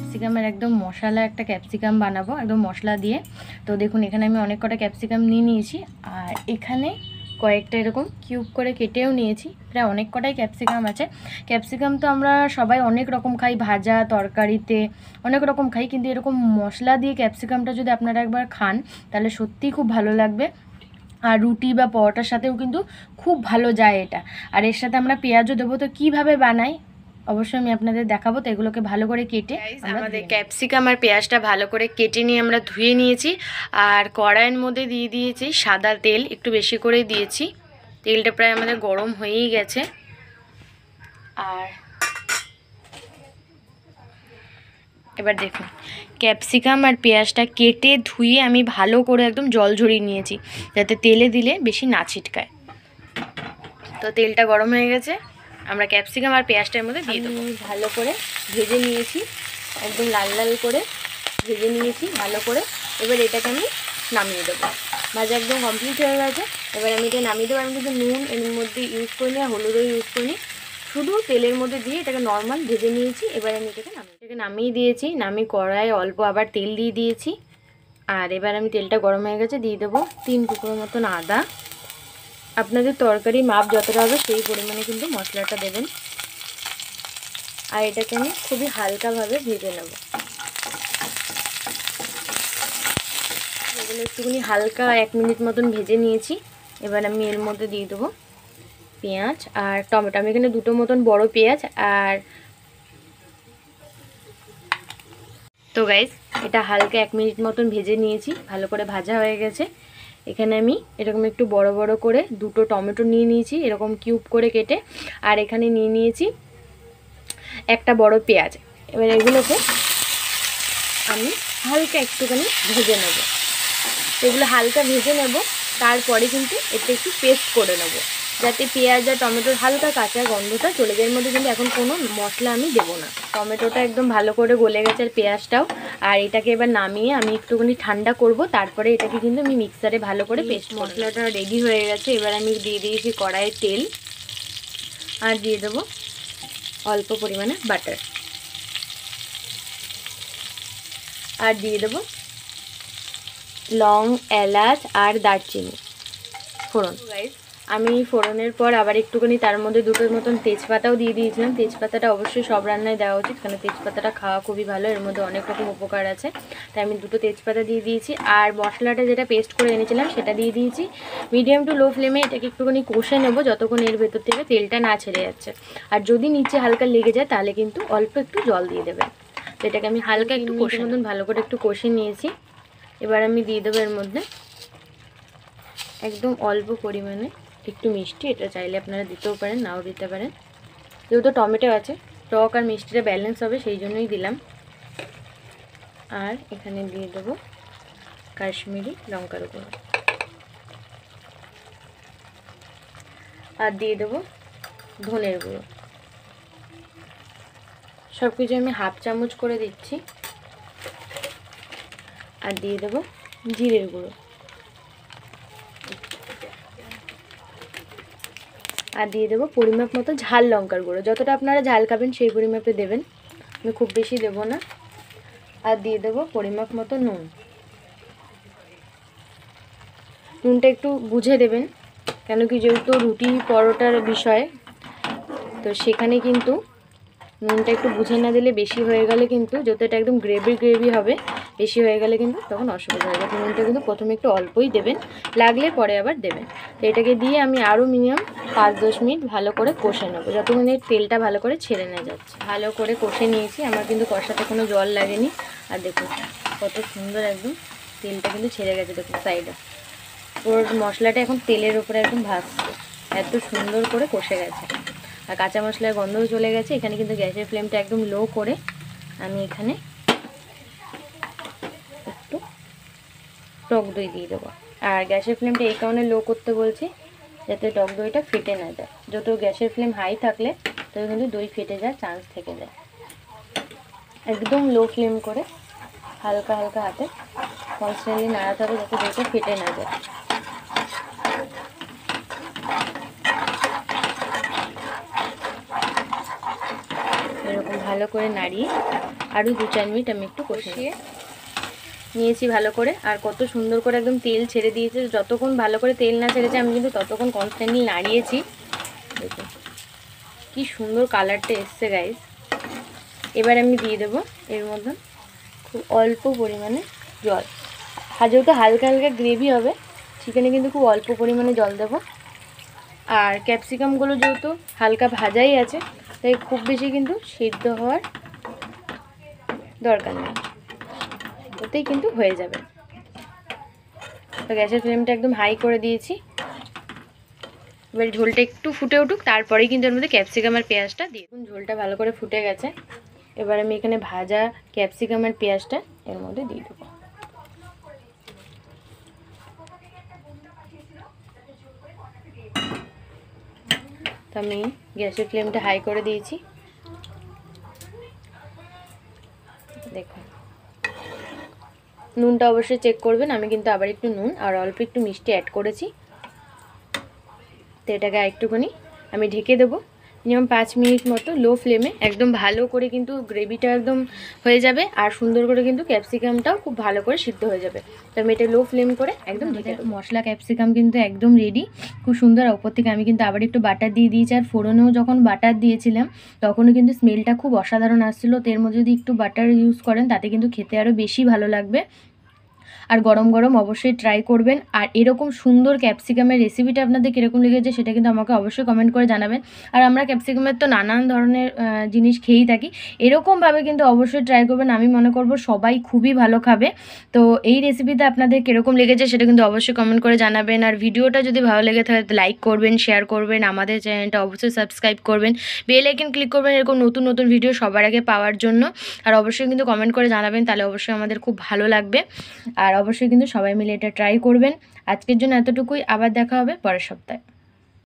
ক্যাপসিকামের একদম মশলা একটা ক্যাপসিকাম বানাবো একদম মশলা দিয়ে। তো দেখুন এখানে আমি অনেক কটা ক্যাপসিকাম নিয়ে নিয়েছি, আর এখানে কয়েকটা এরকম কিউব করে কেটেও নিয়েছি। প্রায় অনেক কটাই ক্যাপসিকাম আছে। ক্যাপসিকাম তো আমরা সবাই অনেক রকম খাই, ভাজা তরকারিতে অনেক রকম খাই, কিন্তু এরকম মশলা দিয়ে ক্যাপসিকামটা যদি আপনারা একবার খান তাহলে সত্যিই খুব ভালো লাগবে। আর রুটি বা পরোটার সাথেও কিন্তু খুব ভালো যায় এটা। আর এর সাথে আমরা পেঁয়াজও দেবো। তো কীভাবে বানাই অবশ্যই আমি আপনাদের দেখাবো। তো এগুলোকে ভালো করে কেটে আমাদের ক্যাপসিকাম আর পেঁয়াজটা ভালো করে কেটে নিয়ে আমরা ধুয়ে নিয়েছি, আর কড়াইয়ের মধ্যে দিয়ে দিয়েছি সাদা তেল, একটু বেশি করে দিয়েছি। তেলটা প্রায় আমাদের গরম হয়েই গেছে। আর এবার দেখুন ক্যাপসিকাম আর পেঁয়াজটা কেটে ধুয়ে আমি ভালো করে একদম জল ঝরিয়ে নিয়েছি, যাতে তেলে দিলে বেশি না ছিটকায়। তো তেলটা গরম হয়ে গেছে, আমরা ক্যাপসিকাম আর পেঁয়াজটার মধ্যে দিয়ে দেবো। ভালো করে ভেজে নিয়েছি, একদম লাল লাল করে ভেজে নিয়েছি ভালো করে। এবার এটাকে আমি নামিয়ে দেবো। ভাজা একদম কমপ্লিট হয়ে গেছে। এবার আমি এটা নামিয়ে দেবো। আমি কিন্তু নুন এর মধ্যে ইউজ করি না, হলুদও ইউজ করি নি, শুধু তেলের মধ্যে দিয়ে এটাকে নর্মাল ভেজে নিয়েছি। এবার আমি এটাকে নামিয়ে দিয়েছি। নামিয়ে কড়াইয়ে অল্প আবার তেল দিয়ে দিয়েছি। আর এবার আমি তেলটা গরম হয়ে গেছে, দিয়ে দেবো 3 টুকরো মতন আদা। আপনাদের তরকারি মাপ যতটা হবে সেই পরিমাণে কিন্তু মশলাটা দেবেন। আর এটাকে আমি খুবই হালকাভাবে ভেজে নেব। এগুলো একটুখানি হালকা 1 মিনিট মতন ভেজে নিয়েছি। এবার আমি এর মধ্যে দিয়ে দেবো পেঁয়াজ আর টমেটো। আমি এখানে 2টো মতন বড় পেঁয়াজ আর তো গাইস এটা হালকা 1 মিনিট মতন ভেজে নিয়েছি, ভালো করে ভাজা হয়ে গেছে। এখানে আমি এরকম একটু বড় বড় করে 2টো টমেটো নিয়ে নিয়েছি এরকম কিউব করে কেটে, আর এখানে নিয়ে নিয়েছি একটা বড় পেঁয়াজ। এবার এগুলোকে আমি হালকা একটুখানি ভেজে নেব। এগুলো হালকা ভেজে নেব, তারপরে কিন্তু এটা একটু পেস্ট করে নেব, যাতে পেঁয়াজ আর টমেটোর হালকা কাঁচা গন্ধটা চলে যায়। এর মধ্যে কিন্তু এখন কোনো মশলা আমি দেবো না। টমেটোটা একদম ভালো করে গলে গেছে আর পেঁয়াজটাও। আর এটাকে এবার নামিয়ে আমি একটুখানি ঠান্ডা করব, তারপরে এটাকে কিন্তু আমি মিক্সারে ভালো করে পেস্ট। মশলাটা রেডি হয়ে গেছে। এবার আমি দিয়ে দিয়েছি কড়াইয়ে তেল, আর দিয়ে দেবো অল্প পরিমাণে বাটার, আর দিয়ে দেবো লং, এলাচ আর দারচিনি ফোড়ন। আমি ফোড়নের পর আবার একটুখানি তার মধ্যে 2টোর মতন তেজপাতাও দিয়ে দিয়েছিলাম। তেজপাতাটা অবশ্যই সব রান্নায় দেওয়া উচিত, কারণ তেজপাতাটা খাওয়া খুবই ভালো, এর মধ্যে অনেক রকম উপকার আছে। তাই আমি 2টো তেজপাতা দিয়ে দিয়েছি। আর মশলাটা যেটা পেস্ট করে এনেছিলাম সেটা দিয়ে দিয়েছি। মিডিয়াম টু লো ফ্লেমে এটাকে একটুখানি কষে নেব, যতক্ষণ এর ভেতর থেকে তেলটা না ছেড়ে যাচ্ছে। আর যদি নিচে হালকা লেগে যায় তাহলে কিন্তু অল্প একটু জল দিয়ে দেবেন। তো এটাকে আমি হালকা একটু কষে মতন ভালো করে একটু কষে নিয়েছি। এবার আমি দিয়ে দেবো এর মধ্যে একদম অল্প পরিমাণে একটু মিষ্টি। এটা চাইলে আপনারা দিতেও পারেন, নাও দিতে পারেন। যেহেতু টমেটো আছে, টক আর মিষ্টিটা ব্যালেন্স হবে, সেই জন্যই দিলাম। আর এখানে দিয়ে দেবো কাশ্মীরি লঙ্কার গুঁড়ো, আর দিয়ে দেবো ধনের গুঁড়ো। সব কিছু আমি হাফ চামচ করে দিচ্ছি। আর দিয়ে দেবো জিরের গুঁড়ো, আর দিয়ে দেবো পরিমাপ মতো ঝাল লঙ্কার গুঁড়ো। যতটা আপনারা ঝাল খাবেন সেই পরিমাপে দেবেন, আমি খুব বেশি দেবো না। আর দিয়ে দেবো পরিমাপ মতো নুন। নুনটা একটু বুঝে দেবেন, কেন কি যেহেতু রুটি পরোটার বিষয়, তো সেখানে কিন্তু নুনটা একটু বুঝে না দিলে, বেশি হয়ে গেলে কিন্তু, যেহেতু এটা একদম গ্রেভি হবে, বেশি হয়ে গেলে কিন্তু তখন অসুবিধা হবে। নুনটা কিন্তু প্রথমে একটু অল্পই দেবেন, লাগলে পরে আবার দেবেন। তো এটাকে দিয়ে আমি আরও মিনিমাম 5-10 মিনিট ভালো করে কষে নেবো, যতক্ষণ এর তেলটা ভালো করে ছেড়ে না যাচ্ছে। ভালো করে কষে নিয়েছি, আমার কিন্তু কষাতে কোনো জল লাগেনি। আর দেখুন কত সুন্দর একদম তেলটা কিন্তু ছেড়ে গেছে, দেখুন সাইডে ওর মশলাটা এখন তেলের উপরে একদম ভাসছে, এত সুন্দর করে কষে গেছে। আর কাঁচা মশলার গন্ধও চলে গেছে। এখানে কিন্তু গ্যাসের ফ্লেমটা একদম লো করে আমি এখানে একটু টক দই দিয়ে দেবো। আর গ্যাসের ফ্লেমটা এই কারণে লো করতে বলছি, যাতে টক দইটা ফেটে না যায়। যত গ্যাসের ফ্লেম হাই থাকলে তত কিন্তু দই ফেটে যাওয়ার চান্স থেকে যায়। একদম লো ফ্লেম করে হালকা হালকা হাতে কনস্ট্যান্টলি নাড়াতে হবে, যাতে দইটা ফেটে না যায়। এরকম ভালো করে নাড়িয়ে আরও 2-4 মিনিট আমি একটু কষিয়ে নিয়েছি ভালো করে। আর কত সুন্দর করে একদম তেল ছেড়ে দিয়েছে। যতক্ষণ ভালো করে তেল না ছেড়েছে আমি কিন্তু ততক্ষণ কনস্ট্যান্টলি নাড়িয়েছি। দেখুন কি সুন্দর কালারটা এসছে গাইস। এবার আমি দিয়ে দেবো এর মধ্যে খুব অল্প পরিমাণে জল। যেহেতু হালকা হালকা গ্রেভি হবে চিকেনে কিন্তু খুব অল্প পরিমাণে জল দেবো। আর ক্যাপসিকামগুলো যেহেতু হালকা ভাজাই আছে তাই খুব বেশি কিন্তু সিদ্ধ হওয়ার দরকার নেই, ওতেই কিন্তু হয়ে যাবে। তো গ্যাসের ফ্লেমটা একদম হাই করে দিয়েছি। এবার ঝোলটা একটু ফুটে উঠুক, তারপরেই কিন্তু এর মধ্যে ক্যাপসিকাম আর পেঁয়াজটা দিয়ে দিন। ঝোলটা ভালো করে ফুটে গেছে। এবার আমি এখানে ভাজা ক্যাপসিকাম আর পেঁয়াজটা এর মধ্যে দিয়ে দেবো। তো আমি গ্যাসের ফ্লেমটা হাই করে দিয়েছি। দেখুন নুনটা অবশ্যই চেক করবেন। আমি কিন্তু আবার একটু নুন আর অল্প একটু মিষ্টি অ্যাড করেছি। তো এটাকে একটুখানি আমি ঢেকে দেবো মিনিমাম 5 মিনিট মতো লো ফ্লেমে। একদম ভালো করে কিন্তু গ্রেভিটা একদম হয়ে যাবে আর সুন্দর করে কিন্তু ক্যাপসিকামটাও খুব ভালো করে সিদ্ধ হয়ে যাবে। তো আমি এটা লো ফ্লেম করে একদম ঢেকে দেবো। মশলা ক্যাপসিকাম কিন্তু একদম রেডি, খুব সুন্দর। ওপর থেকে আমি কিন্তু আবার একটু বাটার দিয়ে দিয়েছি। আর ফোড়নেও যখন বাটার দিয়েছিলাম তখনও কিন্তু স্মেলটা খুব অসাধারণ আসছিলো। তো এর মধ্যে যদি একটু বাটার ইউজ করেন তাতে কিন্তু খেতে আরও বেশি ভালো লাগবে। আর গরম গরম অবশ্যই ট্রাই করবেন। আর এরকম সুন্দর ক্যাপসিকামের রেসিপিটা আপনাদের কীরকম লেগেছে সেটা কিন্তু আমাকে অবশ্যই কমেন্ট করে জানাবেন। আর আমরা ক্যাপসিকামের তো নানান ধরনের জিনিস খেয়েই থাকি, এরকমভাবে কিন্তু অবশ্যই ট্রাই করবেন। আমি মনে করব সবাই খুবই ভালো খাবে। তো এই রেসিপিতে আপনাদের কীরকম লেগেছে সেটা কিন্তু অবশ্যই কমেন্ট করে জানাবেন। আর ভিডিওটা যদি ভালো লেগে থাকে লাইক করবেন, শেয়ার করবেন, আমাদের চ্যানেলটা অবশ্যই সাবস্ক্রাইব করবেন, বেল আইকন ক্লিক করবেন এরকম নতুন নতুন ভিডিও সবার আগে পাওয়ার জন্য। আর অবশ্যই কিন্তু কমেন্ট করে জানাবেন, তাহলে অবশ্যই আমাদের খুব ভালো লাগবে। আর অবশ্যই কিন্তু সবাই মিলে এটা ট্রাই করবেন। আজকের জন্য এতটুকুই, আবার দেখা হবে পরের সপ্তাহে।